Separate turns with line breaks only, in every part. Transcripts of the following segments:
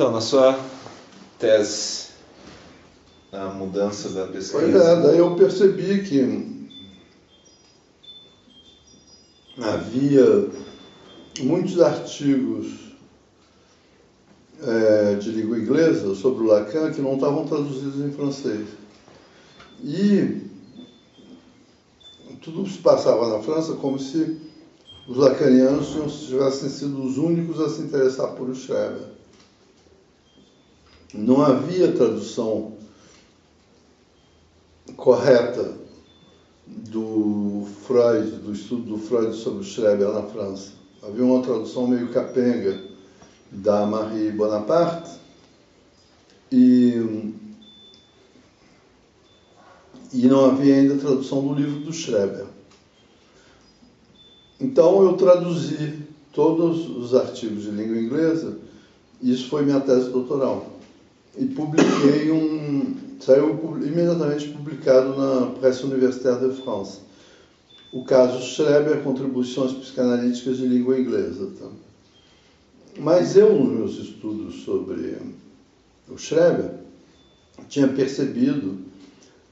Então, na sua tese, a mudança da pesquisa...
Pois é, daí eu percebi que havia muitos artigos de língua inglesa sobre o Lacan que não estavam traduzidos em francês. E tudo se passava na França como se os lacanianos tivessem sido os únicos a se interessar por Schreber. Não havia tradução correta do Freud, do estudo do Freud sobre o Schreber na França. Havia uma tradução meio capenga da Marie Bonaparte e não havia ainda tradução do livro do Schreber. Então eu traduzi todos os artigos de língua inglesa, e isso foi minha tese doutoral. E publiquei saiu imediatamente publicado na Presse Universitaire de France, o caso Schreber, Contribuições Psicanalíticas de Língua Inglesa. Tá? Mas eu, nos meus estudos sobre o Schreber, tinha percebido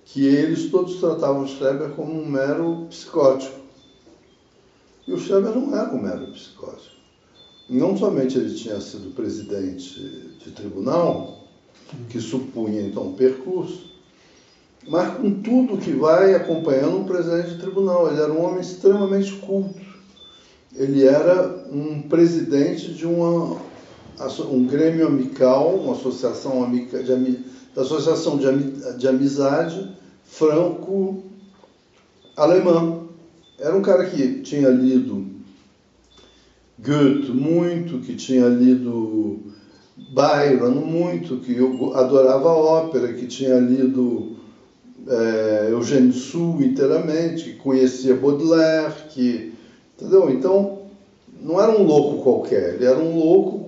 que eles todos tratavam o Schreber como um mero psicótico. E o Schreber não era um mero psicótico. Não somente ele tinha sido presidente de tribunal, que supunha então um percurso, mas com tudo que vai acompanhando um presidente de tribunal. Ele era um homem extremamente culto. Ele era um presidente de um grêmio amical, uma associação de amizade franco-alemã. Era um cara que tinha lido Goethe muito, que tinha lido Byron muito, que adorava ópera, que tinha lido Eugênio Sue inteiramente, que conhecia Baudelaire, entendeu? Então, não era um louco qualquer, ele era um louco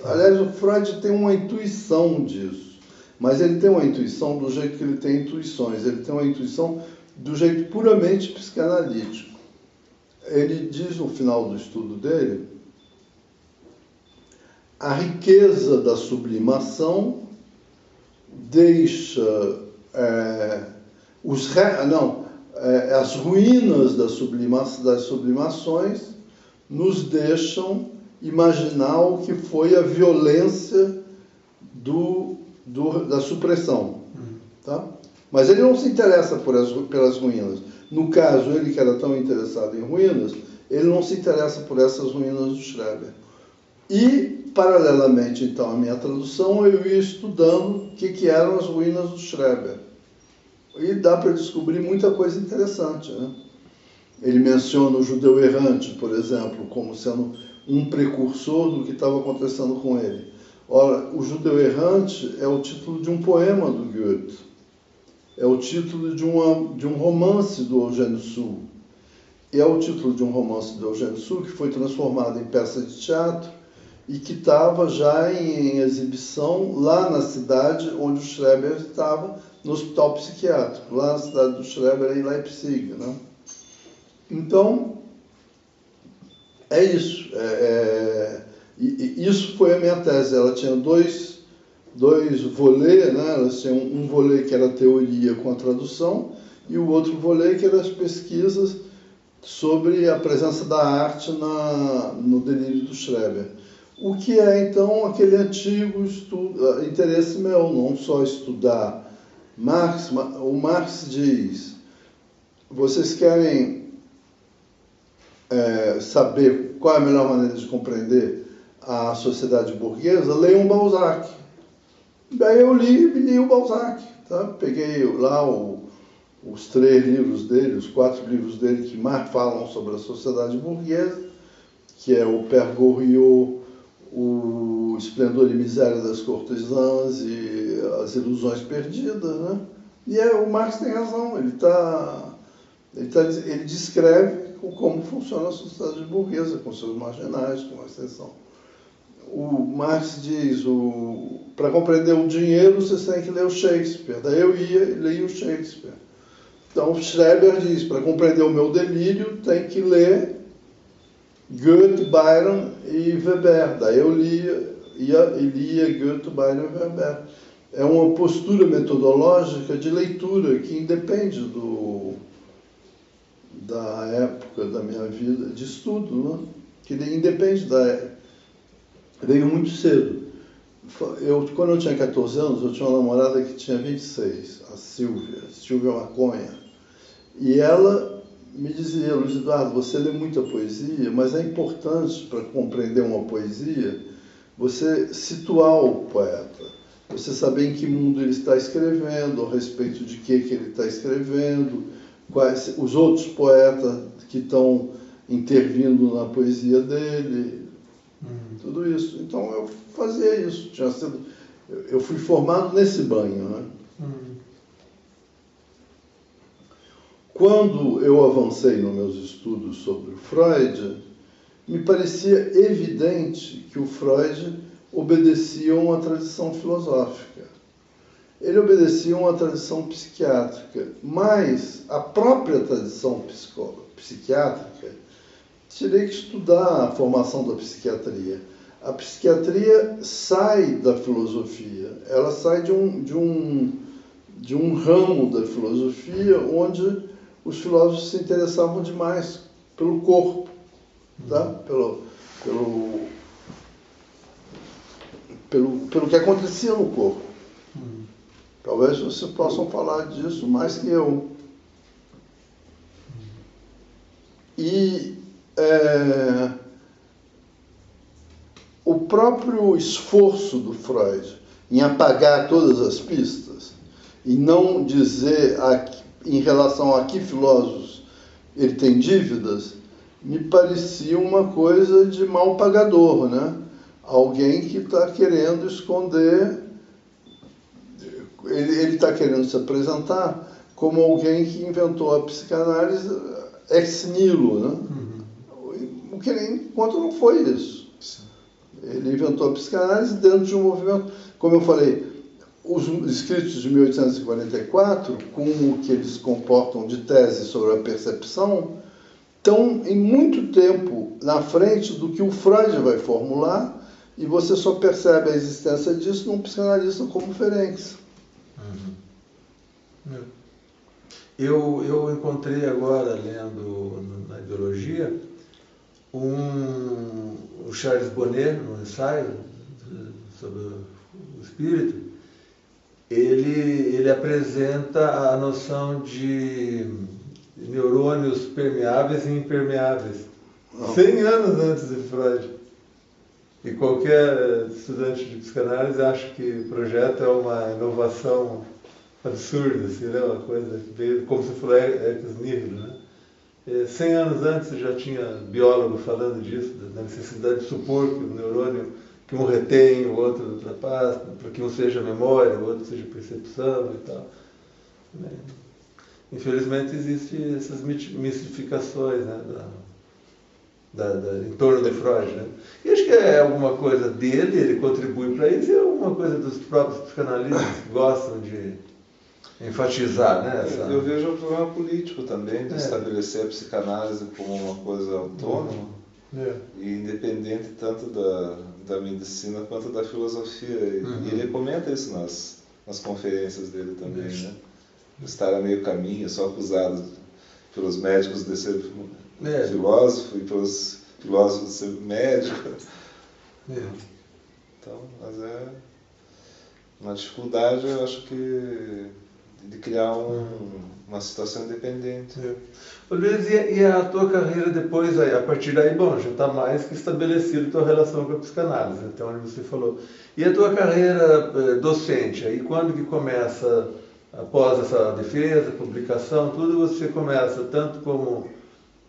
aliás, o Freud tem uma intuição disso, mas ele tem uma intuição do jeito que ele tem intuições, ele tem uma intuição do jeito puramente psicanalítico. Ele diz no final do estudo dele: a riqueza da sublimação deixa as ruínas das sublimações nos deixam imaginar o que foi a violência da supressão. Tá? Mas ele não se interessa pelas ruínas. No caso, ele que era tão interessado em ruínas, ele não se interessa por essas ruínas do Schreber. E, paralelamente, então, à minha tradução, eu ia estudando o que eram as ruínas do Schreber. E dá para descobrir muita coisa interessante, né? Ele menciona o judeu errante, por exemplo, como sendo um precursor do que estava acontecendo com ele. Ora, o judeu errante é o título de um poema do Goethe. É o título de um romance do Eugênio Sue. E é o título de um romance do Eugênio Sue que foi transformado em peça de teatro e que estava já em exibição lá na cidade onde o Schreber estava, no hospital psiquiátrico, lá na cidade do Schreber, em Leipzig. Né? Então, é isso. Isso foi a minha tese. Ela tinha dois volês, né? Elas tinham um volê que era a teoria com a tradução e o outro volê que eram as pesquisas sobre a presença da arte no delírio do Schreber. O que é, então, aquele antigo interesse meu, não só estudar Marx, o Marx diz: vocês querem saber qual é a melhor maneira de compreender a sociedade burguesa? Leiam Balzac. Daí eu li o Balzac. Tá? Peguei lá os 3 livros dele, os 4 livros dele que mais falam sobre a sociedade burguesa, que é o Père Goriot, o Esplendor e Miséria das Cortesãs e As Ilusões Perdidas, né? E o Marx tem razão, ele descreve como funciona a sociedade burguesa, com seus marginais, com a exceção. O Marx diz, para compreender o dinheiro, vocês têm que ler o Shakespeare. Daí eu ia e lia o Shakespeare. Então, Schreber diz, para compreender o meu delírio, tem que ler Goethe, Byron e Weber. Daí eu lia e lia Goethe, Byron e Werber. É uma postura metodológica de leitura que independe da época da minha vida, de estudo, né? Que independe da época. Veio muito cedo. Quando eu tinha 14 anos, eu tinha uma namorada que tinha 26, a Silvia Maconha. E ela me dizia: Luiz Eduardo, você lê muita poesia, mas é importante para compreender uma poesia você situar o poeta, você saber em que mundo ele está escrevendo, a respeito de que ele está escrevendo, quais os outros poetas que estão intervindo na poesia dele, tudo isso. Então eu fazia isso. Eu fui formado nesse banho, né? Quando eu avancei nos meus estudos sobre o Freud, me parecia evidente que o Freud obedecia a uma tradição filosófica. Ele obedecia a uma tradição psiquiátrica, mas a própria tradição psiquiátrica, teria que estudar a formação da psiquiatria. A psiquiatria sai da filosofia, ela sai de um ramo da filosofia onde os filósofos se interessavam demais pelo corpo, tá? Pelo que acontecia no corpo. Talvez vocês possam falar disso mais que eu. E o próprio esforço do Freud em apagar todas as pistas e não dizer em relação a que filósofos ele tem dívidas, me parecia uma coisa de mal pagador, né? Alguém que está querendo esconder, ele está querendo se apresentar como alguém que inventou a psicanálise ex nihilo, né? O que ele encontra não foi isso. Ele inventou a psicanálise dentro de um movimento, como eu falei, os escritos de 1844, com o que eles comportam de tese sobre a percepção, estão em muito tempo na frente do que o Freud vai formular, e você só percebe a existência disso num psicanalista como Ferenczi.
Eu encontrei agora, lendo na ideologia, o Charles Bonnet, no ensaio sobre o espírito. Ele apresenta a noção de neurônios permeáveis e impermeáveis, 100 anos antes de Freud. E qualquer estudante de psicanálise acha que o projeto é uma inovação absurda, assim, né? Uma coisa que veio, como você falou, ex nihilo, né? 100 anos antes já tinha biólogo falando disso, da necessidade de supor que o neurônio, que um retém, o outro ultrapassa, para que um seja memória, o outro seja percepção e tal. Infelizmente existem essas mistificações, né, em torno de Freud, né? E acho que é alguma coisa dele, ele contribui para isso, e é alguma coisa dos próprios psicanalistas que gostam de enfatizar, né?
Eu vejo um problema político também de estabelecer a psicanálise como uma coisa autônoma e independente tanto da medicina quanto da filosofia. E ele comenta isso nas conferências dele também, né? Estar a meio caminho, só acusado pelos médicos de ser filósofo e pelos filósofos de ser médico. Então, mas é uma dificuldade, eu acho que, de criar uma situação independente.
Luiz, e a tua carreira depois, a partir daí, bom, já está mais que estabelecido a tua relação com a psicanálise, então onde você falou. E a tua carreira docente, aí quando que começa, após essa defesa, publicação, tudo, você começa tanto como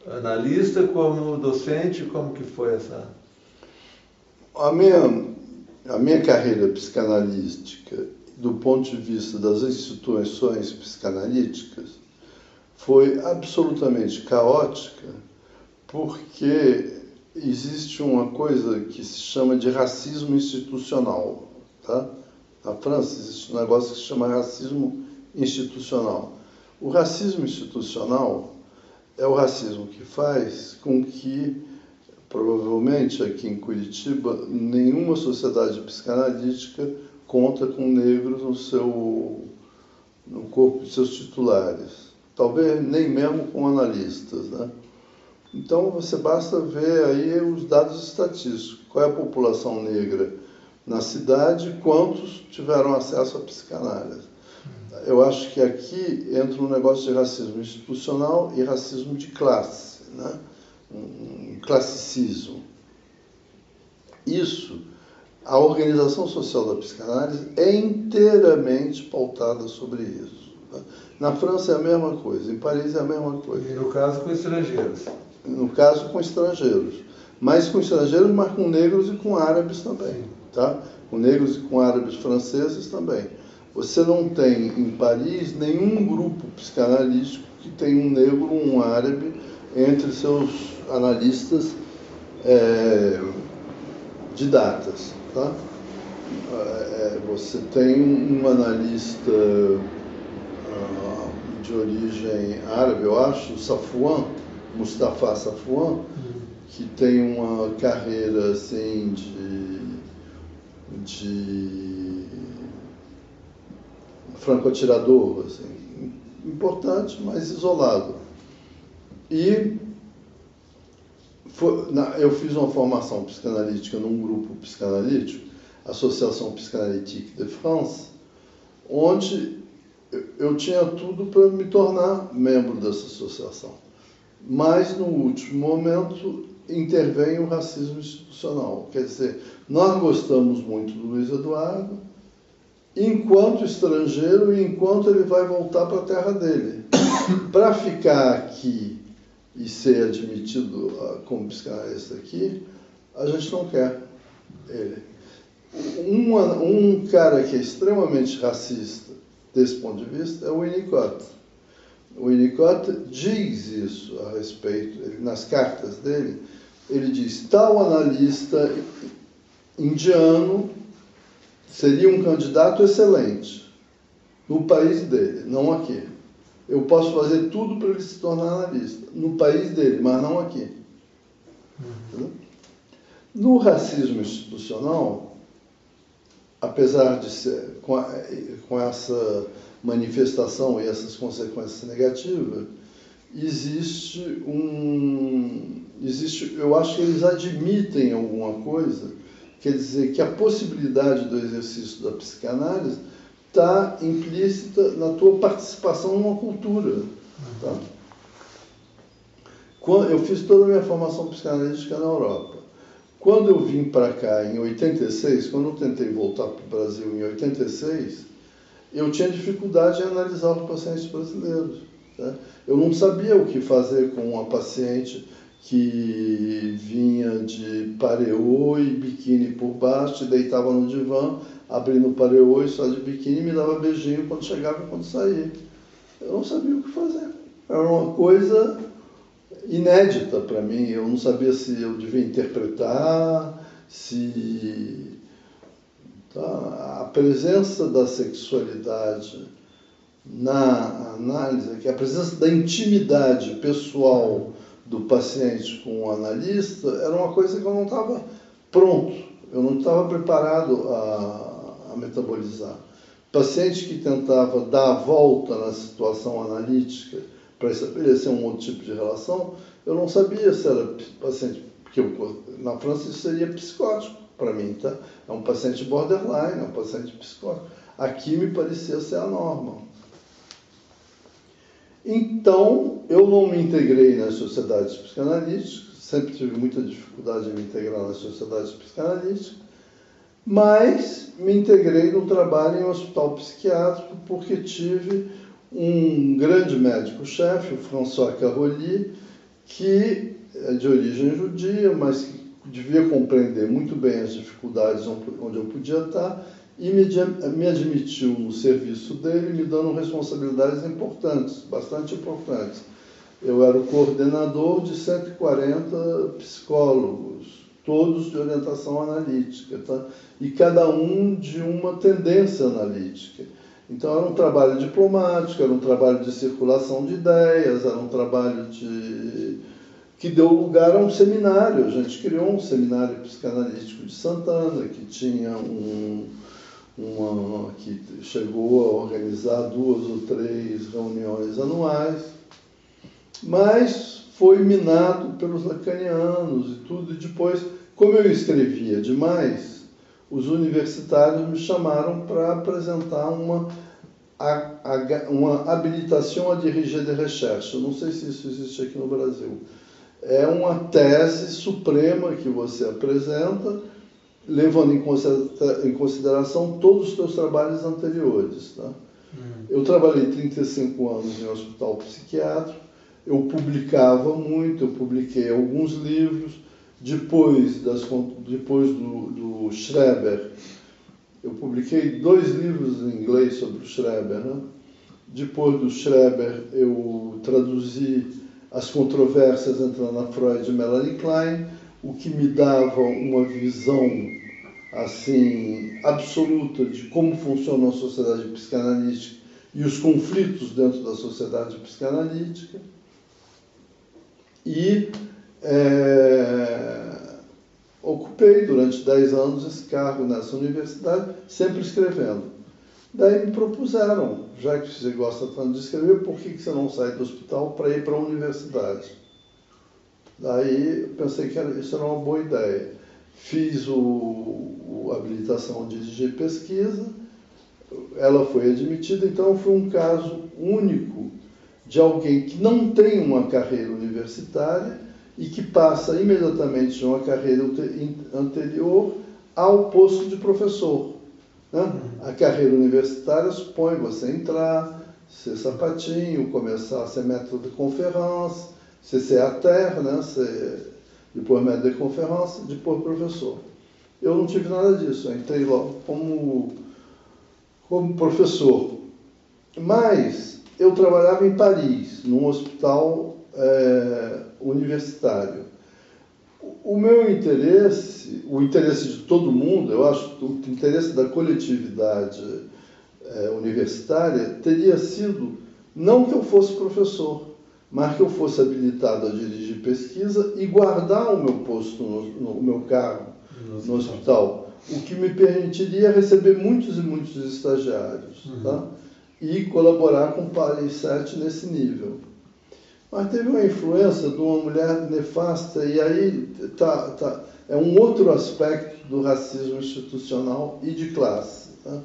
analista, como docente, como que foi essa?
A minha carreira psicanalística, do ponto de vista das instituições psicanalíticas, foi absolutamente caótica, porque existe uma coisa que se chama de racismo institucional, tá? Na França existe um negócio que se chama racismo institucional. O racismo institucional é o racismo que faz com que Provavelmente aqui em Curitiba, nenhuma sociedade psicanalítica conta com negros no corpo de seus titulares. Talvez nem mesmo com analistas, né? Então, basta ver aí os dados estatísticos. Qual é a população negra na cidade e quantos tiveram acesso à psicanálise. Eu acho que aqui entra um negócio de racismo institucional e racismo de classe, né? Um classicismo. Isso, a organização social da psicanálise é inteiramente pautada sobre isso. Né? Na França é a mesma coisa, em Paris é a mesma coisa.
E no caso com estrangeiros?
No caso com estrangeiros. Mas com estrangeiros, mas com negros e com árabes também. Tá? Com negros e com árabes franceses também. Você não tem em Paris nenhum grupo psicanalítico que tenha um negro ou um árabe entre seus analistas didatas. Tá? Você tem um analista de origem árabe, eu acho, Safwan, Mustafa Safwan, que tem uma carreira assim de franco-atirador, assim, importante, mas isolado. E eu fiz uma formação psicanalítica num grupo psicanalítico, Associação Psychanalytique de France, onde eu tinha tudo para me tornar membro dessa associação. Mas, no último momento, intervém o racismo institucional. Quer dizer, nós gostamos muito do Luiz Eduardo, enquanto estrangeiro e enquanto ele vai voltar para a terra dele. Para ficar aqui e ser admitido como psicanalista aqui, a gente não quer ele. Um cara que é extremamente racista desse ponto de vista é o Winnicott. O Winnicott diz isso a respeito, nas cartas dele, ele diz, tal analista indiano seria um candidato excelente no país dele, não aqui. Eu posso fazer tudo para ele se tornar analista, no país dele, mas não aqui. No racismo institucional, apesar de ser com essa manifestação e essas consequências negativas, eu acho que eles admitem alguma coisa, quer dizer, que a possibilidade do exercício da psicanálise está implícita na tua participação numa cultura. Tá? Eu fiz toda a minha formação psicanalítica na Europa. Quando eu vim para cá em 86, quando eu tentei voltar para o Brasil em 86, eu tinha dificuldade em analisar os pacientes brasileiros. Tá? Eu não sabia o que fazer com uma paciente que vinha de pareô e biquíni por baixo, e deitava no divã, abrindo o pareô e só de biquíni, me dava beijinho quando chegava e quando saía. Eu não sabia o que fazer. Era uma coisa inédita para mim. Eu não sabia se eu devia interpretar, se... Tá? A presença da sexualidade na análise, a presença da intimidade pessoal do paciente com o analista, era uma coisa que eu não estava pronto, eu não estava preparado a metabolizar. Paciente que tentava dar a volta na situação analítica para estabelecer um outro tipo de relação, eu não sabia se era paciente, porque na França isso seria psicótico para mim, tá? É um paciente borderline, é um paciente psicótico. Aqui me parecia ser a norma. Então, eu não me integrei nas sociedades psicanalíticas, sempre tive muita dificuldade em me integrar nas sociedades psicanalíticas, mas me integrei no trabalho em um hospital psiquiátrico porque tive um grande médico-chefe, o François Caroli, que é de origem judia, mas que devia compreender muito bem as dificuldades onde eu podia estar, e me admitiu no serviço dele, me dando responsabilidades importantes, bastante importantes. Eu era o coordenador de 140 psicólogos, todos de orientação analítica, tá? E cada um de uma tendência analítica. Então era um trabalho diplomático, era um trabalho de circulação de ideias, era um trabalho que deu lugar a um seminário. A gente criou um seminário psicanalítico de Santana, que tinha que chegou a organizar 2 ou 3 reuniões anuais, mas foi minado pelos lacanianos e tudo. E depois, como eu escrevia demais, os universitários me chamaram para apresentar uma habilitação a dirigir de recherche. Eu não sei se isso existe aqui no Brasil. É uma tese suprema que você apresenta, levando em consideração todos os seus trabalhos anteriores. Tá? Eu trabalhei 35 anos em hospital psiquiátrico, eu publicava muito, eu publiquei alguns livros. Depois do Schreber, eu publiquei 2 livros em inglês sobre o Schreber. Né? Depois do Schreber, eu traduzi As Controvérsias entre Ana Freud e Melanie Klein, o que me dava uma visão assim absoluta de como funciona a sociedade psicanalítica e os conflitos dentro da sociedade psicanalítica. E ocupei durante 10 anos esse cargo nessa universidade, sempre escrevendo. Daí me propuseram, já que você gosta tanto de escrever, por que você não sai do hospital para ir para a universidade? Daí eu pensei que isso era uma boa ideia. Fiz a habilitação de dirigir pesquisa, ela foi admitida, então foi um caso único de alguém que não tem uma carreira universitária e que passa imediatamente de uma carreira anterior ao posto de professor. Né? A carreira universitária supõe você entrar, ser sapatinho, começar a ser maître de conférence, ser à terre, né? Depois maître de conférence, depois professor. Eu não tive nada disso, eu entrei logo como professor. Mas eu trabalhava em Paris, num hospital universitário. O meu interesse, o interesse de todo mundo, eu acho que o interesse da coletividade universitária teria sido não que eu fosse professor, mas que eu fosse habilitado a dirigir pesquisa e guardar o meu posto, o meu cargo no hospital, o que me permitiria receber muitos e muitos estagiários, tá? E colaborar com o Paris 7 nesse nível. Mas teve uma influência de uma mulher nefasta, e aí é um outro aspecto do racismo institucional e de classe. Tá?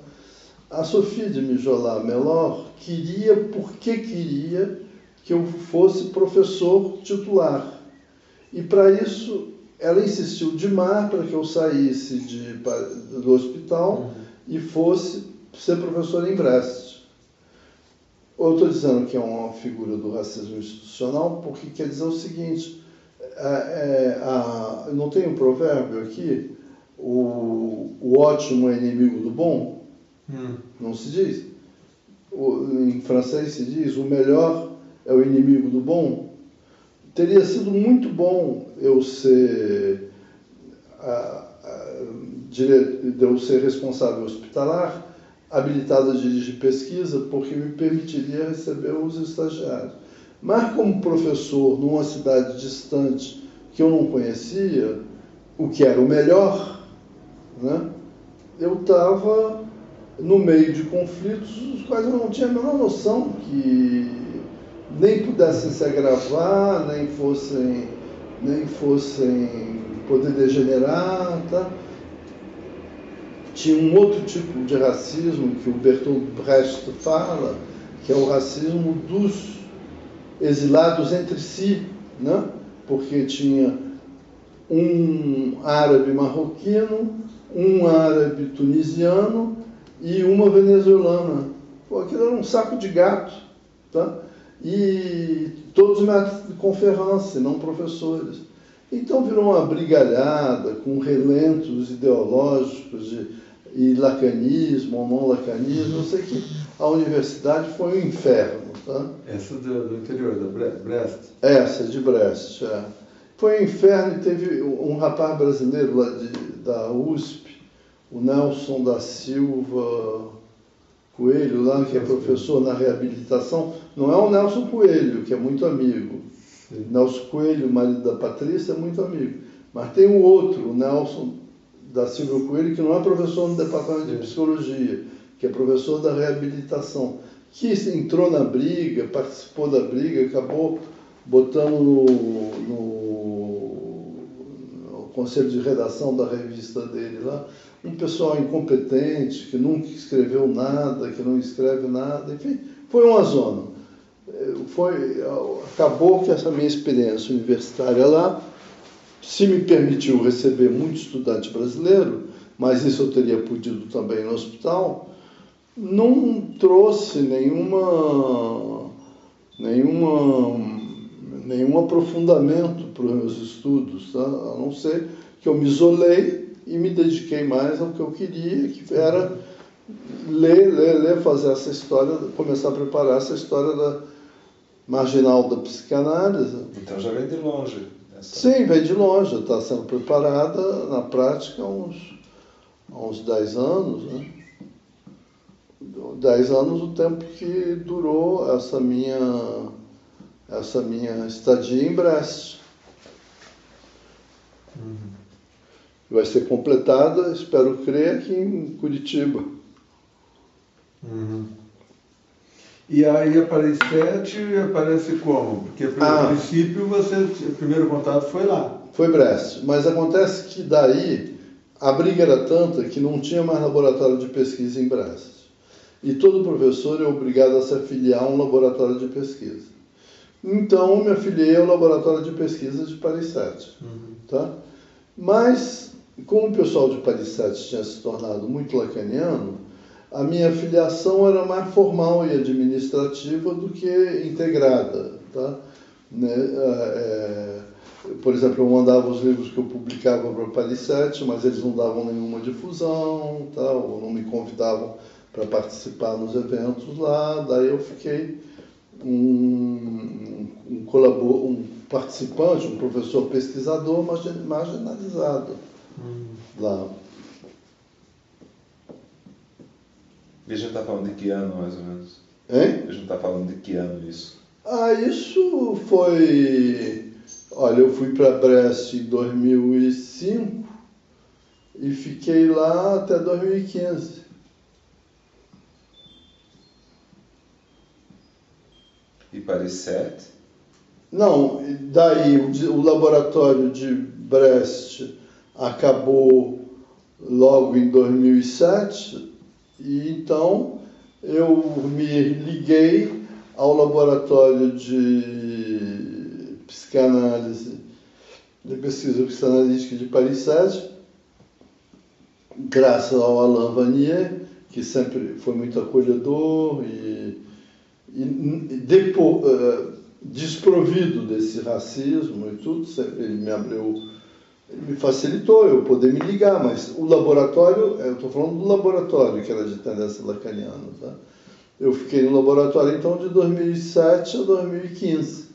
A Sophie de Mijolat-Mellor queria que eu fosse professor titular. E para isso, ela insistiu demais para que eu saísse do hospital e fosse ser professor em Brest. Eu estou dizendo que é uma figura do racismo institucional porque quer dizer o seguinte, não tem um provérbio aqui, o ótimo é inimigo do bom? Não se diz? Em francês se diz, o melhor é o inimigo do bom? Teria sido muito bom eu ser responsável hospitalar, habilitado a dirigir pesquisa, porque me permitiria receber os estagiários. Mas como professor numa cidade distante que eu não conhecia, o que era o melhor, né? Eu estava no meio de conflitos os quais eu não tinha a menor noção que nem pudessem se agravar, nem fossem poder degenerar, tá? Tinha um outro tipo de racismo que o Bertolt Brecht fala, que é o racismo dos exilados entre si, né? Porque tinha um árabe marroquino, um árabe tunisiano e uma venezuelana. Pô, aquilo era um saco de gato, tá? E todos métodos de conferência, não professores. Então virou uma brigalhada com relentos ideológicos e lacanismo ou não lacanismo. Eu sei que a universidade foi um inferno. Tá?
Essa do interior, da Brest?
Essa, de Brest, é. Foi um inferno e teve um rapaz brasileiro lá da USP, o Nelson da Silva Coelho, lá, que é professor na reabilitação. Não é o Nelson Coelho, que é muito amigo.
Sim.
Nelson Coelho, marido da Patrícia, é muito amigo. Mas tem um outro, o Nelson da Silva Coelho, que não é professor no departamento de psicologia, que é professor da reabilitação, que entrou na briga, participou da briga, acabou botando no conselho de redação da revista dele lá, um pessoal incompetente, que nunca escreveu nada, que não escreve nada, enfim, foi uma zona. Acabou que essa minha experiência universitária lá se me permitiu receber muito estudante brasileiro, mas isso eu teria podido também no hospital, não trouxe nenhum aprofundamento para os meus estudos, tá? A não ser que eu me isolei e me dediquei mais ao que eu queria, que era ler, fazer essa história, começar a preparar essa história da marginal da psicanálise.
Então já vem de longe.
Sim, vem de longe, está sendo preparada na prática há uns 10 anos, né? 10 anos o tempo que durou essa minha estadia em Brest. Vai ser completada, espero crer, aqui em Curitiba.
E aí a Paris 7 aparece como? Porque a princípio o primeiro contato foi lá.
Foi Brest, mas acontece que daí a briga era tanta que não tinha mais laboratório de pesquisa em Brest. E todo professor é obrigado a se afiliar a um laboratório de pesquisa. Então, me afiliei ao laboratório de pesquisa de Paris 7. Tá? Mas, como o pessoal de Paris 7 tinha se tornado muito lacaniano, a minha filiação era mais formal e administrativa do que integrada. Tá? Por exemplo, eu mandava os livros que eu publicava para o Paris 7, mas eles não davam nenhuma difusão, tá? Ou não me convidavam para participar nos eventos lá. Daí eu fiquei um participante, um professor pesquisador marginalizado lá.
E a gente está falando de que ano, mais ou menos?
Hein?
A gente está falando de que ano isso?
Isso foi... Olha, eu fui para Brest em 2005 e fiquei lá até 2015.
E Paris 7?
Não, daí o laboratório de Brest acabou logo em 2007 e então eu me liguei ao laboratório de psicanálise, de pesquisa psicanalítica de Paris 7, graças ao Alain Vanier, que sempre foi muito acolhedor e desprovido desse racismo e tudo, ele me abriu, ele me facilitou eu poder me ligar, mas o laboratório, eu estou falando do laboratório que era de tendência lacaniana, tá? Eu fiquei no laboratório então de 2007 a 2015.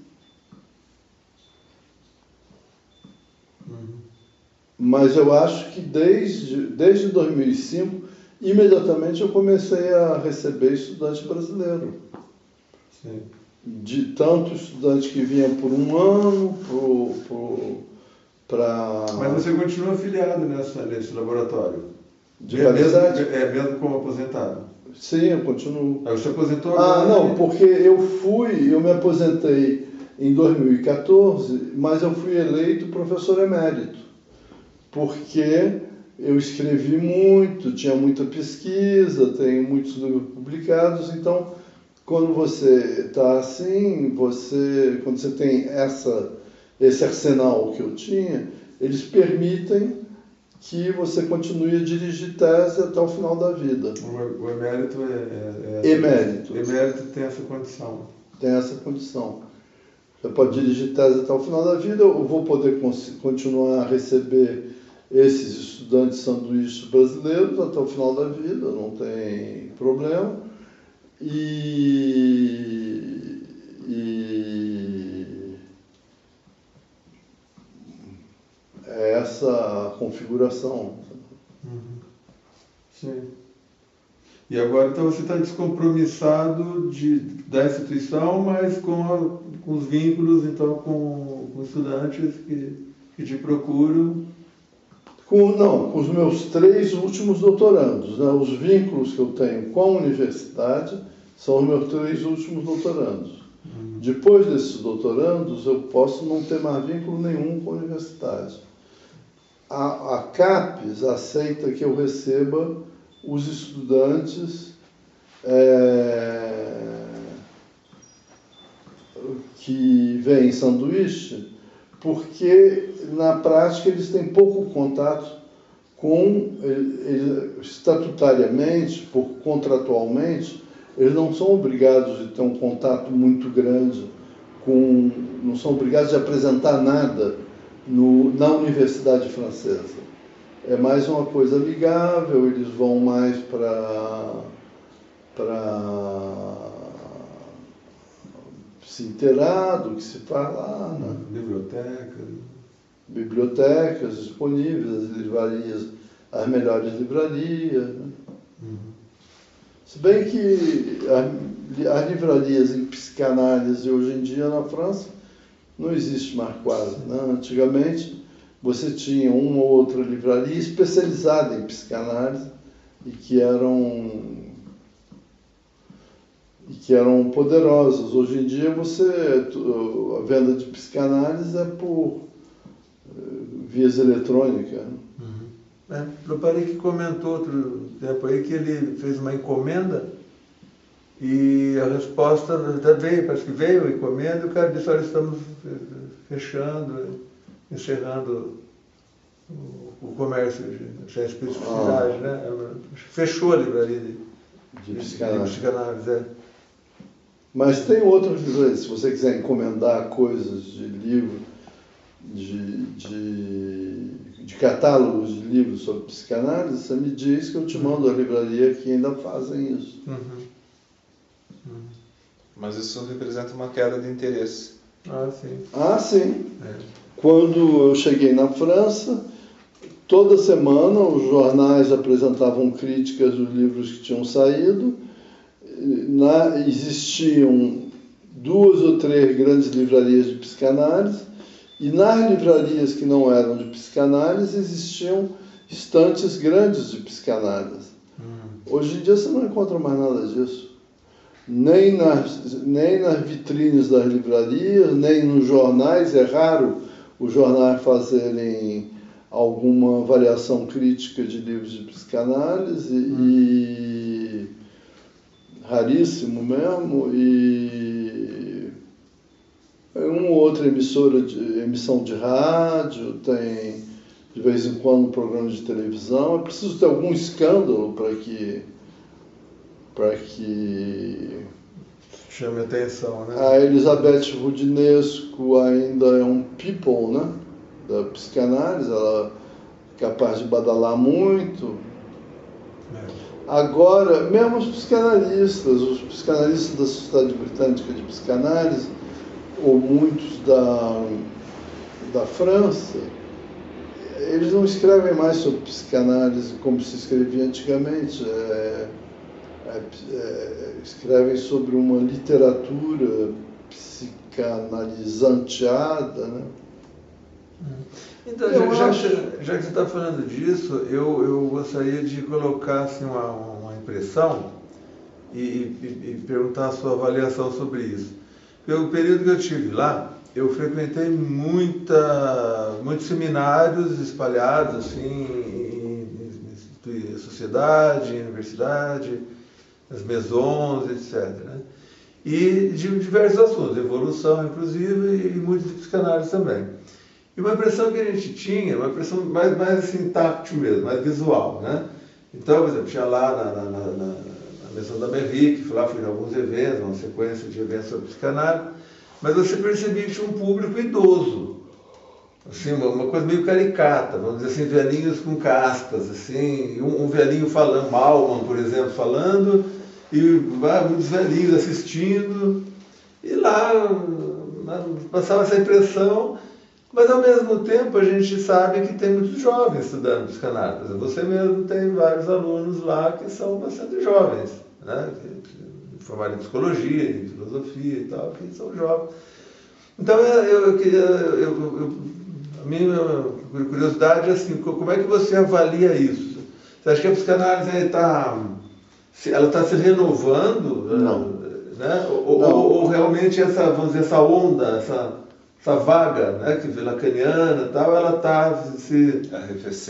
Mas eu acho que desde 2005, imediatamente eu comecei a receber estudante brasileiro.
Sim.
De tanto estudante que vinha por um ano para...
Mas você continua afiliado nesse laboratório? Mesmo como aposentado?
Sim, eu continuo.
Aí você aposentou agora?
Não, porque eu me aposentei em 2014, mas eu fui eleito professor emérito, porque eu escrevi muito, tinha muita pesquisa, tenho muitos livros publicados, então quando você está assim, quando você tem esse arsenal que eu tinha, eles permitem que você continue a dirigir tese até o final da vida.
O emérito
Emérito.
Emérito tem essa condição.
Tem essa condição. Você pode dirigir tese até o final da vida, eu vou poder continuar a receber esses estudantes sanduíches brasileiros até o final da vida, não tem problema. E é essa a configuração.
Sim. E agora então você está descompromissado da instituição, mas com com os vínculos, então, com estudantes que te procuram.
Com os meus 3 últimos doutorandos, né? Os vínculos que eu tenho com a universidade são os meus 3 últimos doutorandos. Depois desses doutorandos, eu posso não ter mais vínculo nenhum com a universidade. A CAPES aceita que eu receba os estudantes que vêm em sanduíche, porque na prática eles têm pouco contato estatutariamente, contratualmente, eles não são obrigados de ter um contato muito grande não são obrigados de apresentar nada na universidade francesa. É mais uma coisa amigável, eles vão mais para se inteirar do que se faz lá, né? Bibliotecas disponíveis, as livrarias, as melhores livrarias, né? Se bem que as livrarias em psicanálise hoje em dia na França não existe mais quase, né? Antigamente você tinha uma ou outra livraria especializada em psicanálise e que eram poderosas. Hoje em dia a venda de psicanálise é por vias eletrônicas.
Eu parei que comentou outro tempo aí que ele fez uma encomenda e a resposta veio, parece que veio a encomenda e o cara disse, olha, estamos encerrando o comércio sem especificidade, né? Fechou a livraria de psicanálise.
Mas tem outras livrarias, se você quiser encomendar coisas de livro, de catálogos de livros sobre psicanálise, você me diz que eu te mando a livraria que ainda fazem isso.
Mas isso representa uma queda de interesse.
Sim. Quando eu cheguei na França, toda semana os jornais apresentavam críticas dos livros que tinham saído. Existiam 2 ou 3 grandes livrarias de psicanálise, e nas livrarias que não eram de psicanálise existiam estantes grandes de psicanálise. Hoje em dia você não encontra mais nada disso. Nem nas vitrines das livrarias, nem nos jornais. É raro os jornais fazerem alguma avaliação crítica de livros de psicanálise, e raríssimo mesmo, e uma ou outra emissão de rádio, tem de vez em quando um programa de televisão. É preciso ter algum escândalo para que
chame a atenção, né?
A Elizabeth Roudinesco ainda é um people, né, da psicanálise, ela é capaz de badalar muito. Agora, mesmo os psicanalistas da Sociedade Britânica de Psicanálise, ou muitos da França, eles não escrevem mais sobre psicanálise como se escrevia antigamente. Escrevem sobre uma literatura psicanalizanteada, né?
Então, já que você está falando disso, eu gostaria de colocar assim, uma impressão e perguntar a sua avaliação sobre isso. Pelo período que eu estive lá, eu frequentei muitos seminários espalhados assim, em sociedade, em universidade, as maisons, etc., né? E de diversos assuntos, evolução inclusive, e muito de psicanálise também. E uma impressão que a gente tinha, uma impressão mais assim, táctil mesmo, mais visual, né? Então, por exemplo, tinha lá na Maison da Merrick, fui em alguns eventos, uma sequência de eventos sobre psicanálise, mas você percebia que tinha um público idoso, assim, uma coisa meio caricata, vamos dizer assim, velhinhos com castas, assim, um velhinho falando, Malman, por exemplo, falando, e muitos velhinhos assistindo, e lá passava essa impressão. Mas, ao mesmo tempo, a gente sabe que tem muitos jovens estudando psicanálise. Você mesmo tem vários alunos lá que são bastante jovens, né? Formados em psicologia, em filosofia e tal, que são jovens. Então, eu queria... a minha curiosidade é assim, como é que você avalia isso? Você acha que a psicanálise está se renovando?
Não.
Né? Ou realmente vamos dizer, essa onda, essa vaga, né, que lacaniana e tal, ela está se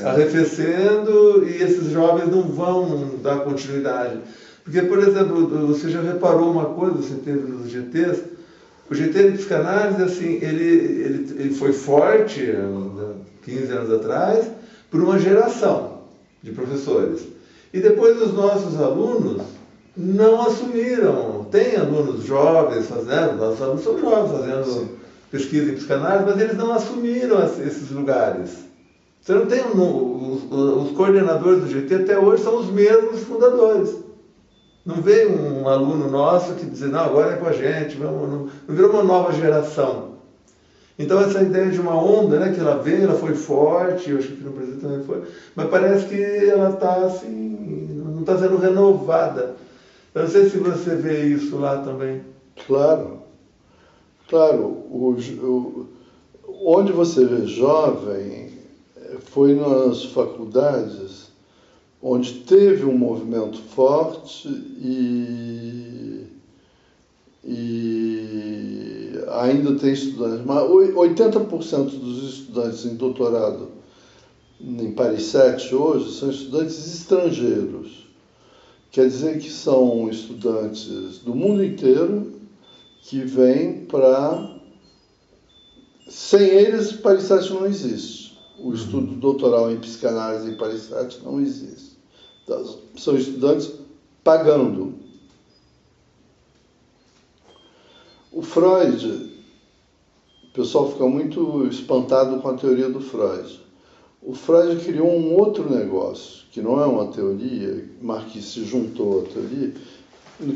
arrefecendo e esses jovens não vão dar continuidade? Porque, por exemplo, você já reparou uma coisa, você teve nos GTs, o GT de psicanálise, assim, ele foi forte 15 anos atrás por uma geração de professores. E depois os nossos alunos não assumiram. Tem alunos jovens fazendo, nossos alunos são jovens fazendo pesquisa em psicanálise, mas eles não assumiram esses lugares. Você não tem os coordenadores do GT até hoje são os mesmos fundadores. Não veio um aluno nosso que diz, não, agora é com a gente, não virou uma nova geração. Então essa ideia de uma onda, né, que ela veio, ela foi forte, eu acho que no Brasil também foi, mas parece que ela está assim, não está sendo renovada. Eu não sei se você vê isso lá também.
Claro. Onde você vê jovem foi nas faculdades, onde teve um movimento forte e ainda tem estudantes, mas 80% dos estudantes em doutorado em Paris 7 hoje são estudantes estrangeiros. Quer dizer que são estudantes do mundo inteiro que vêm para... Sem eles, Paris 7 não existe. O estudo doutoral em psicanálise em Paris 7 não existe. Então, são estudantes pagando. O Freud, o pessoal fica muito espantado com a teoria do Freud. O Freud criou um outro negócio, que não é uma teoria, mas que se juntou à teoria,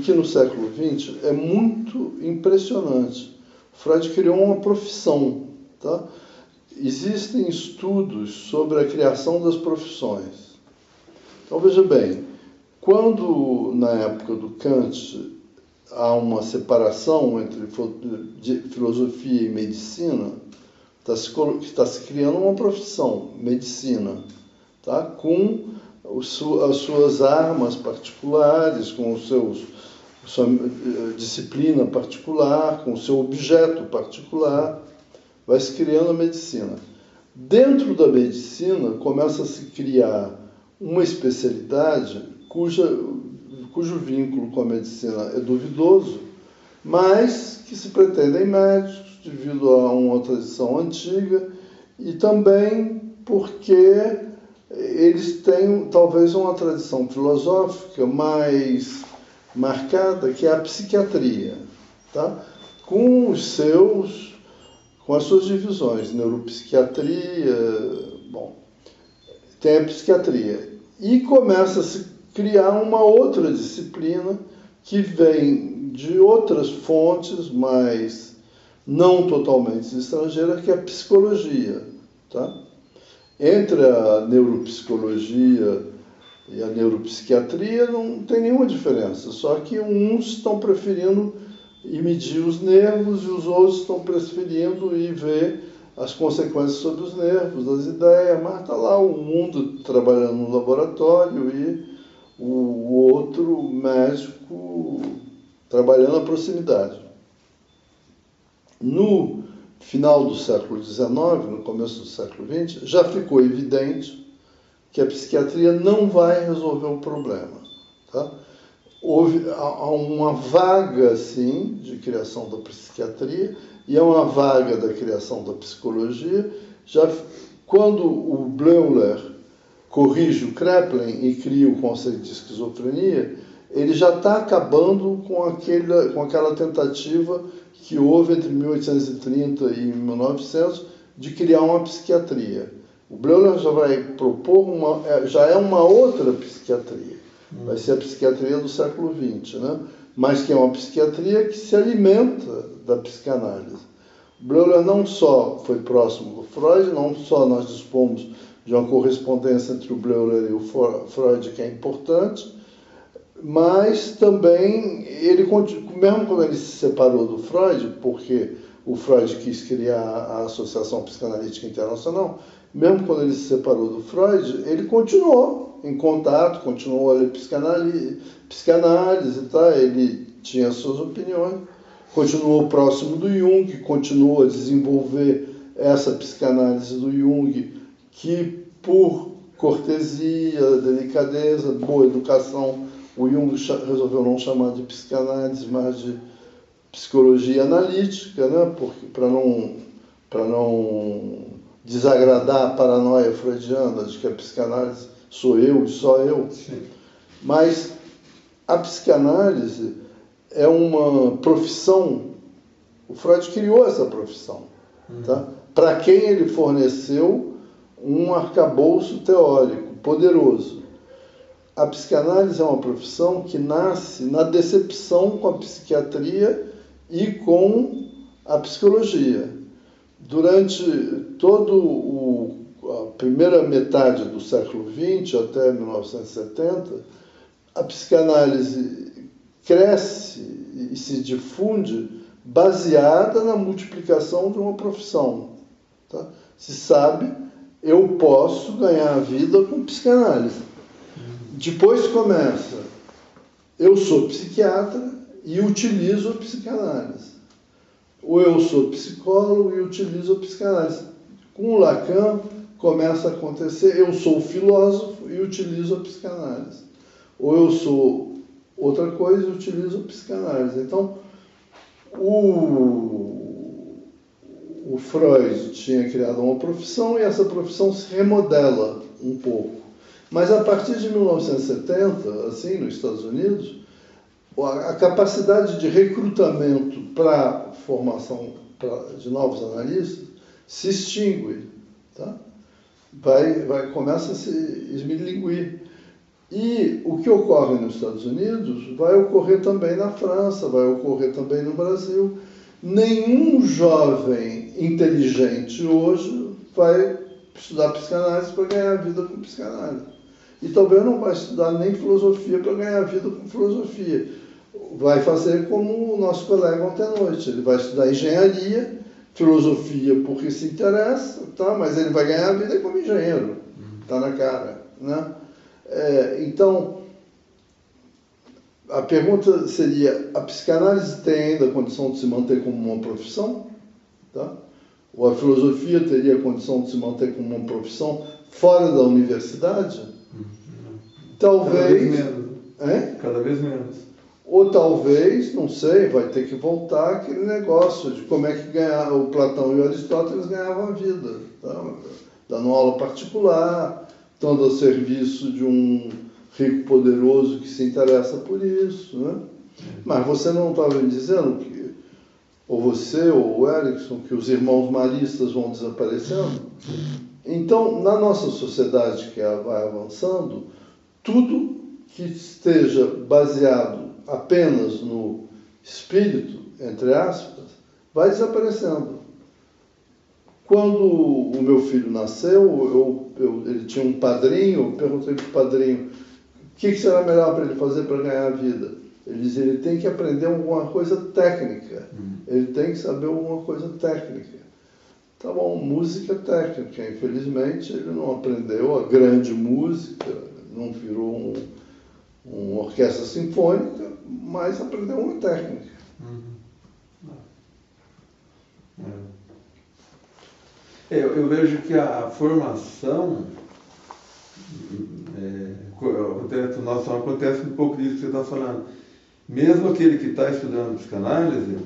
que no século XX é muito impressionante. Freud criou uma profissão. Tá? Existem estudos sobre a criação das profissões. Então, veja bem, quando na época do Kant há uma separação entre filosofia e medicina, está se criando uma profissão, medicina, tá? Com as suas armas particulares, com sua disciplina particular, com o seu objeto particular, vai se criando a medicina. Dentro da medicina, começa a se criar uma especialidade cujo vínculo com a medicina é duvidoso, mas que se pretendem médicos devido a uma tradição antiga e também porque eles têm talvez uma tradição filosófica mais marcada, que é a psiquiatria, tá? com as suas divisões, neuropsiquiatria, tem a psiquiatria. E começa a se criar uma outra disciplina que vem de outras fontes, mas não totalmente estrangeiras, que é a psicologia. Tá? Entre a neuropsicologia e a neuropsiquiatria não tem nenhuma diferença, só que uns estão preferindo ir medir os nervos e os outros estão preferindo ir ver as consequências sobre os nervos, das ideias, mas está lá o mundo trabalhando no laboratório e o outro médico trabalhando à proximidade. No final do século XIX, no começo do século XX, já ficou evidente que a psiquiatria não vai resolver o problema. Tá? Há uma vaga, assim, de criação da psiquiatria e há uma vaga da criação da psicologia. Já quando o Bleuler corrige o Kraepelin e cria o conceito de esquizofrenia, ele já está acabando com aquela tentativa que houve entre 1830 e 1900 de criar uma psiquiatria. O Bleuler já vai propor já é uma outra psiquiatria. Vai ser a psiquiatria do século XX, né? Mas que é uma psiquiatria que se alimenta da psicanálise. Bleuler não só foi próximo do Freud, não só nós dispomos de uma correspondência entre o Bleuler e o Freud que é importante, mas também, mesmo quando ele se separou do Freud, porque o Freud quis criar a Associação Psicanalítica Internacional, mesmo quando ele se separou do Freud, ele continuou em contato, continuou a ler psicanálise tá? Ele tinha suas opiniões, continuou próximo do Jung, continuou a desenvolver essa psicanálise do Jung, que por cortesia, delicadeza, boa educação, o Jung resolveu não chamar de psicanálise, mas de psicologia analítica, né? Para não desagradar a paranoia freudiana de que a psicanálise sou eu e só eu.
Sim.
Mas a psicanálise é uma profissão, o Freud criou essa profissão, tá? Para quem ele forneceu um arcabouço teórico poderoso. A psicanálise é uma profissão que nasce na decepção com a psiquiatria e com a psicologia. Durante a primeira metade do século XX, até 1970, a psicanálise cresce e se difunde baseada na multiplicação de uma profissão. Tá? Se sabe, eu posso ganhar a vida com psicanálise. Depois começa, eu sou psiquiatra e utilizo a psicanálise. Ou eu sou psicólogo e utilizo a psicanálise. Com o Lacan começa a acontecer, eu sou filósofo e utilizo a psicanálise. Ou eu sou outra coisa e utilizo a psicanálise. Então, o Freud tinha criado uma profissão e essa profissão se remodela um pouco. Mas a partir de 1970, assim, nos Estados Unidos, a capacidade de recrutamento para a formação de novos analistas se extingue, tá? Começa a se esmilinguir. E o que ocorre nos Estados Unidos vai ocorrer também na França, vai ocorrer também no Brasil. Nenhum jovem inteligente hoje vai estudar psicanálise para ganhar a vida com psicanálise. E talvez não vai estudar nem filosofia para ganhar a vida com filosofia. Vai fazer como o nosso colega ontem à noite. Ele vai estudar engenharia, filosofia porque se interessa, tá? Mas ele vai ganhar a vida como engenheiro. Está na cara, né? Então, a pergunta seria, a psicanálise tem ainda a condição de se manter como uma profissão? Tá? Ou a filosofia teria a condição de se manter como uma profissão fora da universidade? Talvez...
Cada vez menos. Cada vez menos.
Ou talvez, não sei, vai ter que voltar aquele negócio de como é que o Platão e o Aristóteles ganhavam a vida. Tá? Dando aula particular, estando a serviço de um rico poderoso que se interessa por isso. Né? Mas você não estava me dizendo que, ou você ou o Erickson, que os irmãos maristas vão desaparecendo? Então, na nossa sociedade que vai avançando, tudo que esteja baseado apenas no espírito, entre aspas, vai desaparecendo. Quando o meu filho nasceu, ele tinha um padrinho, eu perguntei para o padrinho, o que será melhor para ele fazer para ganhar a vida? Ele dizia, ele tem que aprender alguma coisa técnica, ele tem que saber alguma coisa técnica. Tá bom, música técnica, infelizmente ele não aprendeu a grande música, não virou uma orquestra sinfônica, mas aprendeu uma técnica.
Eu vejo que a formação acontece um pouco disso que você está falando. Mesmo aquele que está estudando psicanálise,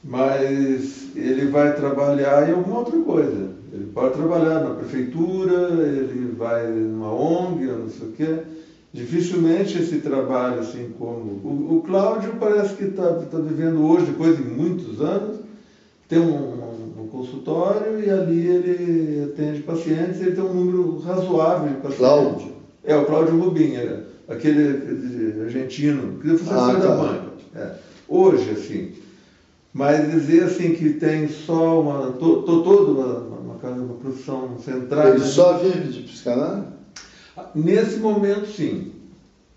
mas ele vai trabalhar em alguma outra coisa. Ele pode trabalhar na prefeitura, ele vai numa ONG, não sei o quê. Dificilmente esse trabalho, assim como... O Cláudio parece que está vivendo hoje, depois de muitos anos, tem um consultório e ali ele atende pacientes, ele tem um número razoável de pacientes.
Cláudio?
O Cláudio Rubim, aquele argentino, que foi da banca. Hoje, assim. Mas dizer assim que tem só toda uma profissão centrada...
Ele só vive de psicanálise?
Nesse momento, sim.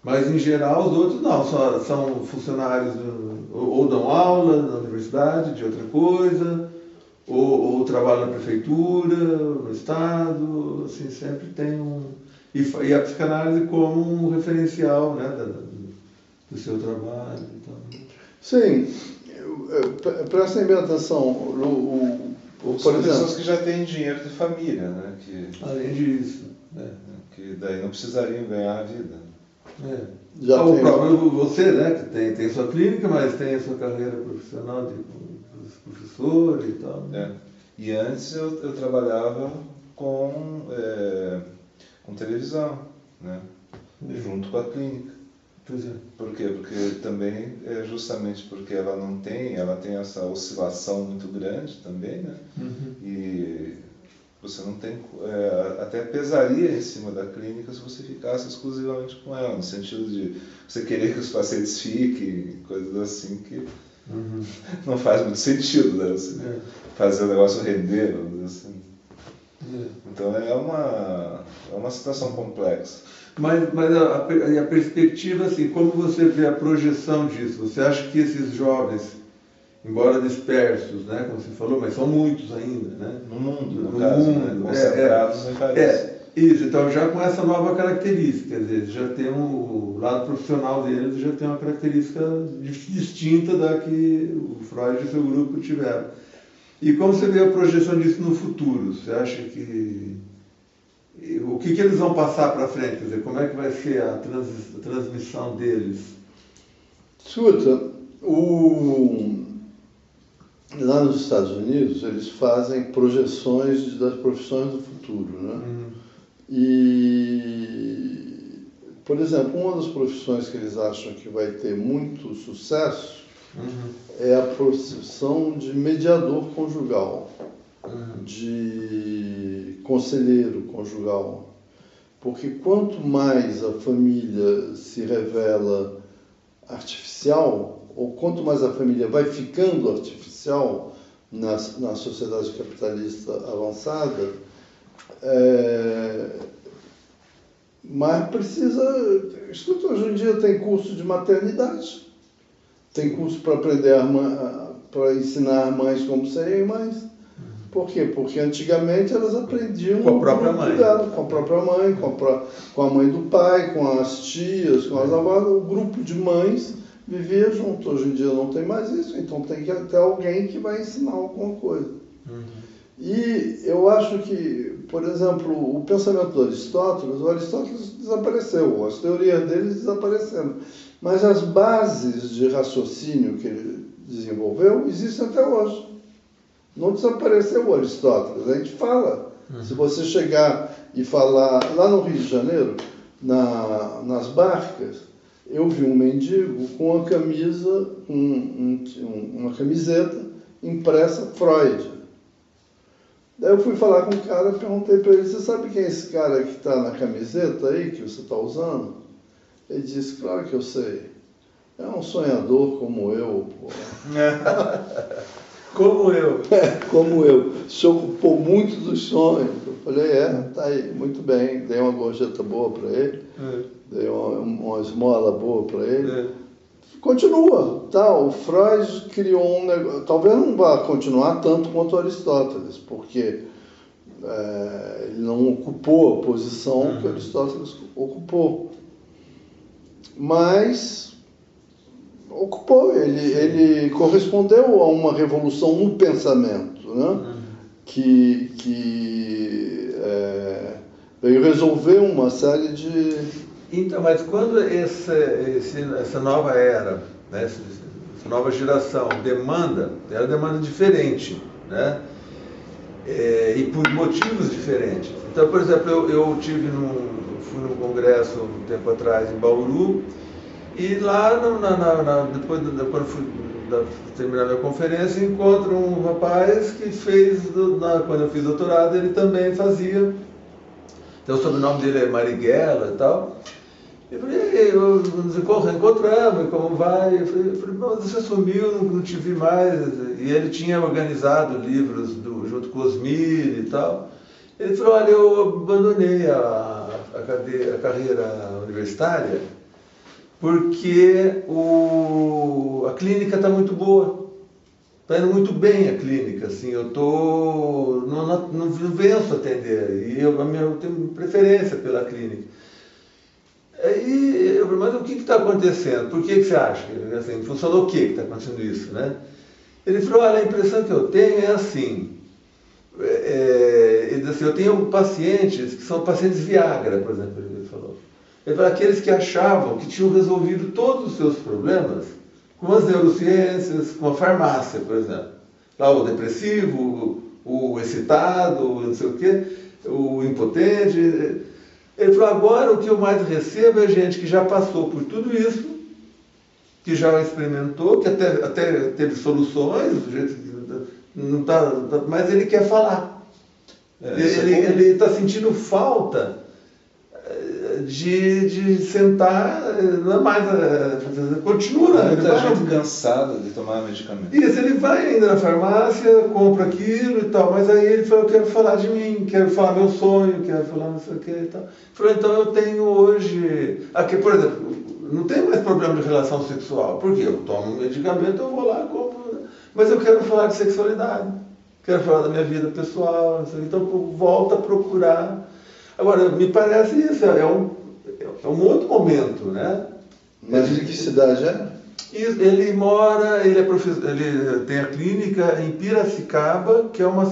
Mas, em geral, os outros não. São funcionários ou dão aula na universidade de outra coisa, ou trabalham na prefeitura, no estado, assim, sempre tem e a psicanálise como um referencial, né, do seu trabalho. Então.
Sim, prestem bem atenção.
Por pessoas que já têm dinheiro de família, né?
Além disso.
Que daí não precisariam ganhar a vida.
O próprio você, né, que tem sua clínica, mas tem a sua carreira profissional de professor e tal. Né?
E antes eu trabalhava com televisão, né? Junto com a clínica.
Pois é.
Por quê? Porque também justamente porque ela tem essa oscilação muito grande também, né? E você não tem, até pesaria em cima da clínica se você ficasse exclusivamente com ela, no sentido de você querer que os pacientes fiquem, coisas assim que não faz muito sentido, né? Você fazer o negócio render, vamos dizer assim. Então é uma situação complexa.
Mas a perspectiva, assim, como você vê a projeção disso? Você acha que esses jovens, embora dispersos, né, como você falou, mas são muitos ainda, né?
No mundo, né? Concentrados em Paris.
Isso, então já com essa nova característica, quer dizer, já tem o lado profissional deles, já tem uma característica distinta da que o Freud e seu grupo tiveram. E como você vê a projeção disso no futuro? Você acha que... O que eles vão passar para frente? Quer dizer, como é que vai ser a transmissão deles?
Escuta, lá nos Estados Unidos, eles fazem projeções das profissões do futuro, né? E, por exemplo, uma das profissões que eles acham que vai ter muito sucesso é a profissão de mediador conjugal, de conselheiro conjugal. Porque quanto mais a família se revela artificial, ou quanto mais a família vai ficando artificial na sociedade capitalista avançada, mas precisa... Escuta, hoje em dia tem curso de maternidade, tem curso para aprender para ensinar mães como serem mães. Por quê? Porque antigamente elas aprendiam
com a própria mãe,
com a própria mãe, com a mãe do pai, com as tias, com as avós. O grupo de mães vivia junto. Hoje em dia não tem mais isso, então tem que ter alguém que vai ensinar alguma coisa. E eu acho que, por exemplo, o pensamento do Aristóteles, o Aristóteles desapareceu, as teorias dele desapareceram, mas as bases de raciocínio que ele desenvolveu existem até hoje. Não desapareceu o Aristóteles, a gente fala. Se você chegar e falar, lá no Rio de Janeiro, nas barcas, eu vi um mendigo com uma camisa, uma camiseta impressa Freud. Daí eu fui falar com o cara, perguntei para ele, você sabe quem é esse cara que está na camiseta aí, que você está usando? Ele disse, claro que eu sei. É um sonhador como eu, pô.
Como eu.
Como eu. Se ocupou muito dos sonhos. Eu falei, tá aí, muito bem. Dei uma gorjeta boa para ele, dei uma esmola boa para ele. Continua, tá? O Freud criou um negócio, talvez não vá continuar tanto quanto Aristóteles, porque ele não ocupou a posição que Aristóteles ocupou. Mas ocupou, ele correspondeu a uma revolução no pensamento, né? Que veio resolver uma série de...
Então, mas quando essa nova era, né, essa nova geração ela demanda diferente, né? E por motivos diferentes. Então, por exemplo, eu fui num congresso um tempo atrás em Bauru, e lá, depois quando fui terminar a minha conferência, encontro um rapaz que fez, quando eu fiz doutorado, ele também fazia. Então, o sobrenome dele é Marighella e tal. Eu falei, nos encontramos, como vai? Eu falei, mas você sumiu, não te vi mais. E ele tinha organizado livros junto com os Osmir e tal. Ele falou, olha, eu abandonei a carreira universitária porque a clínica está muito boa. Está indo muito bem a clínica, assim, eu não venço atender, e eu tenho preferência pela clínica. Aí, mas o que está acontecendo? Por que você acha? Assim, funcionou o que está acontecendo isso, né? Ele falou, olha, a impressão que eu tenho é assim, ele disse assim, eu tenho pacientes que são pacientes Viagra, por exemplo, ele falou. Ele falou, aqueles que achavam que tinham resolvido todos os seus problemas com as neurociências, com a farmácia, por exemplo. Lá o depressivo, o excitado, não sei o quê, o impotente. Ele falou, agora o que eu mais recebo é gente que já passou por tudo isso, que já experimentou, que até teve soluções, não tá, mas ele quer falar. Ele está sentindo falta de sentar, não é mais, continua.
Muita gente cansada de tomar medicamento.
Isso, ele vai ainda na farmácia, compra aquilo e tal, mas aí ele falou, eu quero falar de mim, quero falar meu sonho, quero falar não sei o que e tal. Ele falou, então eu tenho hoje, aqui por exemplo, não tem mais problema de relação sexual, porque eu tomo medicamento, eu vou lá, compro, mas eu quero falar de sexualidade, quero falar da minha vida pessoal, então volta a procurar. Agora, me parece isso, é um outro momento, né?
Mas de que cidade é?
Ele mora, ele tem a clínica em Piracicaba, que é uma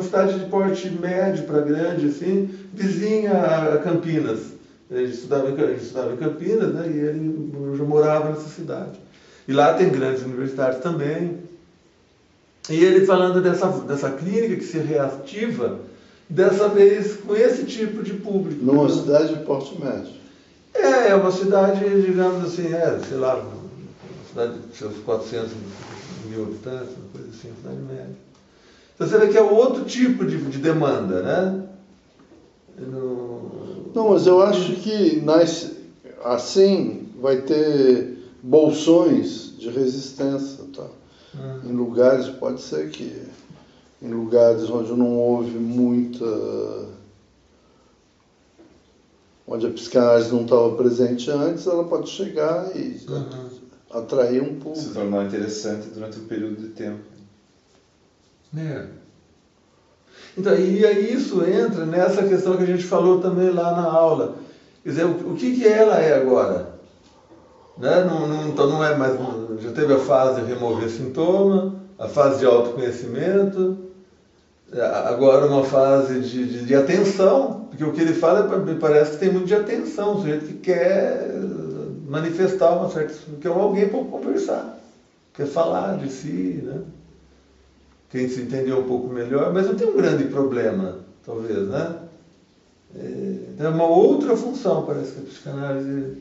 cidade de porte médio para grande, assim, vizinha a Campinas. Ele estudava em Campinas, né? E ele já morava nessa cidade. E lá tem grandes universidades também. E ele falando dessa clínica que se reativa, dessa vez com esse tipo de público.
Numa cidade de porte médio.
É uma cidade, digamos assim, sei lá, uma cidade de seus 400 mil habitantes, uma coisa assim, uma cidade média. Então você vê que é outro tipo de demanda, né?
Não, mas eu acho que assim vai ter bolsões de resistência, tá? Em lugares, pode ser que em lugares onde não houve muita, onde a psicanálise não estava presente antes, ela pode chegar e atrair um público.
Se tornar interessante durante um período de tempo.
Então, e aí isso entra nessa questão que a gente falou também lá na aula. Quer dizer, o que ela é agora? Né? Então não é mais, já teve a fase de remover sintoma, a fase de autoconhecimento, agora uma fase de atenção, porque o que ele fala me parece que tem muito de atenção, o sujeito que quer manifestar uma certa, quer alguém para conversar, quer falar de si, né? Quem se entendeu um pouco melhor, mas não tem um grande problema, talvez, né? É uma outra função, parece que a psicanálise,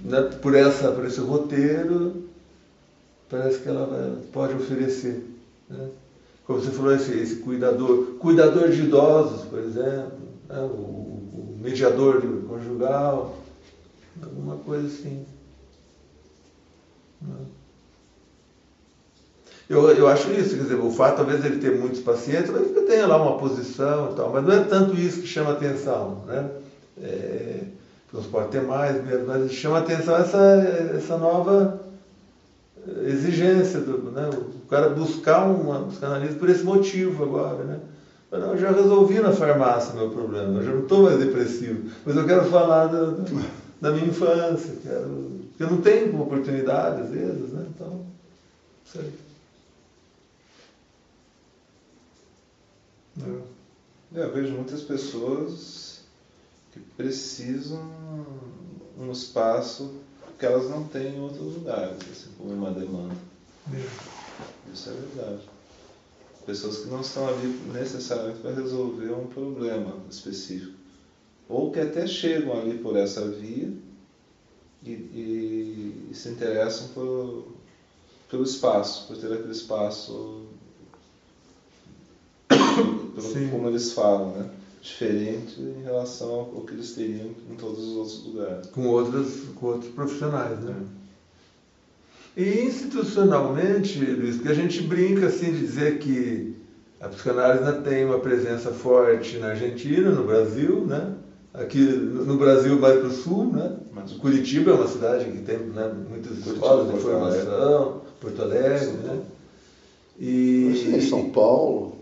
né, por esse roteiro, parece que ela pode oferecer, né? Como você falou, esse cuidador de idosos, por exemplo, né? o mediador conjugal, alguma coisa assim. Né? Eu acho isso, quer dizer, o fato talvez ele ter muitos pacientes, mas ele tenha lá uma posição e tal, mas não é tanto isso que chama atenção, né? Pode ter mais mesmo, mas chama atenção essa nova exigência, né? O cara buscar uma psicanálise por esse motivo agora, né? Eu já resolvi na farmácia o meu problema, eu já não estou mais depressivo, mas eu quero falar da minha infância, porque eu não tenho oportunidade às vezes, né? Então, sei.
Eu vejo muitas pessoas que precisam um espaço que elas não têm em outros lugares, assim, como uma demanda. Isso é verdade. Pessoas que não estão ali necessariamente para resolver um problema específico. Ou que até chegam ali por essa via e se interessam pelo espaço, por ter aquele espaço, como eles falam, né? Diferente em relação ao que eles teriam em todos os outros lugares.
Com outros profissionais, né? E institucionalmente, Luiz, porque a gente brinca assim de dizer que a psicanálise ainda tem uma presença forte na Argentina, no Brasil, né? aqui no Brasil mais para o sul, né? Curitiba é uma cidade que tem, né, muitas escolas de formação, Porto Alegre, né?
E São Paulo.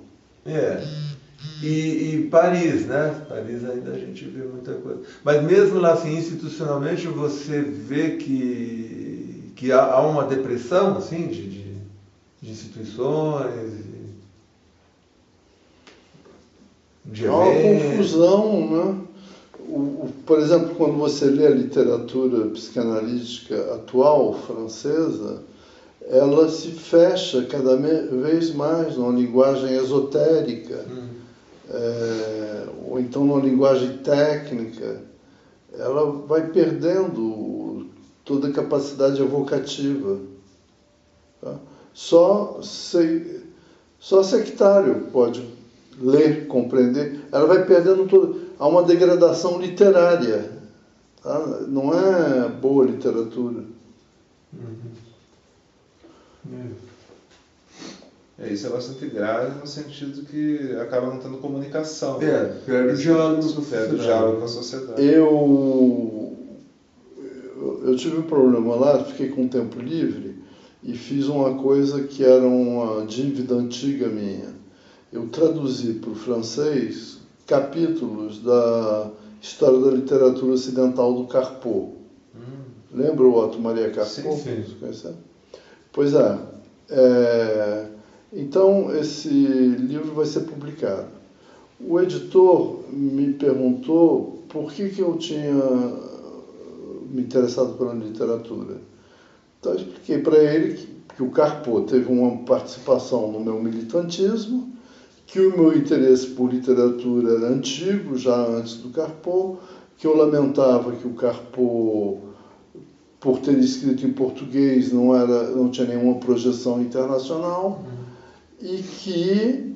E Paris, né? Paris ainda a gente vê muita coisa. Mas mesmo lá, assim, institucionalmente, você vê que há uma depressão, assim, de instituições, de
há uma
eventos.
confusão, né? Por exemplo, quando você lê a literatura psicanalítica atual, francesa, ela se fecha cada vez mais numa linguagem esotérica, ou então numa linguagem técnica. Ela vai perdendo toda a capacidade evocativa. Tá? Só sectário pode ler, compreender. Ela vai perdendo tudo. Há uma degradação literária. Tá? Não é boa literatura.
Isso é bastante grave no sentido que acaba não tendo comunicação.
Perde o diálogo
com a sociedade.
Eu tive um problema lá, fiquei com tempo livre e fiz uma coisa que era uma dívida antiga minha. Eu traduzi para o francês capítulos da História da Literatura Ocidental do Carpeaux. Lembra o Otto Maria Carpeaux?
Sim.
Pois é. Então, esse livro vai ser publicado. O editor me perguntou por que eu tinha me interessado pela literatura. Então, eu expliquei para ele que o Carpeaux teve uma participação no meu militantismo, que o meu interesse por literatura era antigo, já antes do Carpeaux, que eu lamentava que o Carpeaux, por ter escrito em português, não tinha nenhuma projeção internacional, e que,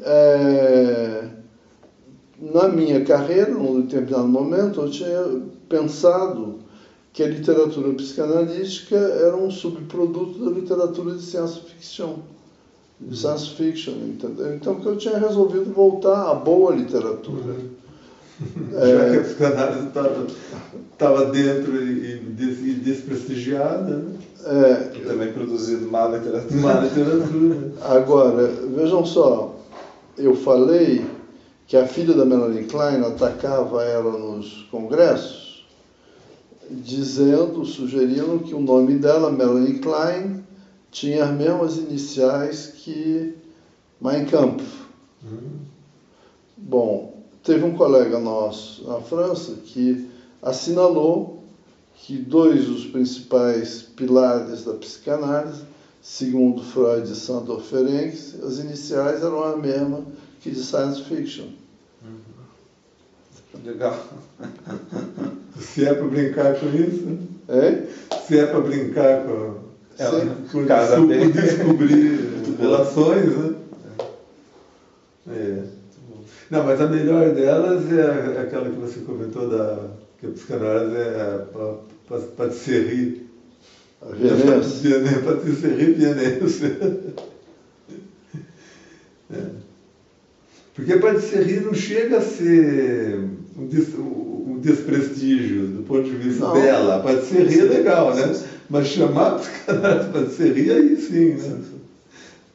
na minha carreira, num determinado momento, eu tinha pensado que a literatura psicanalítica era um subproduto da literatura de science fiction. Entendeu? Então, que eu tinha resolvido voltar à boa literatura.
Já que a psicanálise estava dentro e desprestigiada, né?
E também produzido má literatura.
Má literatura.
Agora, vejam só, eu falei que a filha da Melanie Klein atacava ela nos congressos, sugerindo que o nome dela, Melanie Klein, tinha as mesmas iniciais que Mein Kampf. Bom, teve um colega nosso na França que assinalou que dois dos principais pilares da psicanálise, segundo Freud e Sandor Ferenczi, as iniciais eram a mesma que de science fiction.
Legal.
Se é para brincar com isso, se é para brincar com descobrir relações, né? Não, mas a melhor delas é aquela que você comentou, que a psicanálise é a patisserie. Patisserie vienense. Porque a patisserie não chega a ser um desprestígio do ponto de vista dela. A patisserie é legal, né? Mas chamar a psicanálise de patisserie, aí sim, né?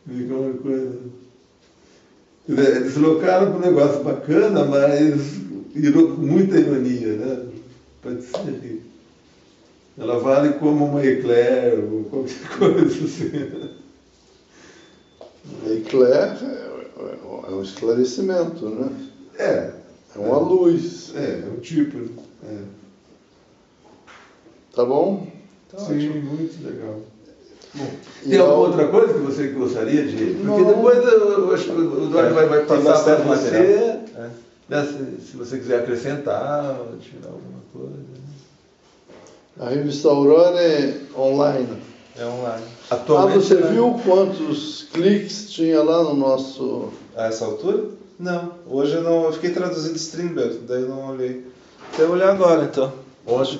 Fica uma coisa... Deslocaram para um negócio bacana, mas muita ironia, né? Patisserie. Ela vale como uma eclair ou qualquer coisa assim.
Eclair é um esclarecimento, né? É uma luz.
É um tipo.
Tá bom?
Sim, muito legal. Bom, tem alguma outra coisa que você gostaria de... Porque
não.
Depois eu acho que o Eduardo vai passar para você, né, se você quiser acrescentar ou tirar alguma coisa.
A revista Aurora é online.
É online.
Atualmente, você viu quantos cliques tinha lá no nosso...
A essa altura? Não. Hoje eu fiquei traduzindo Strindberg, daí eu não olhei. Vou olhar agora então.
Hoje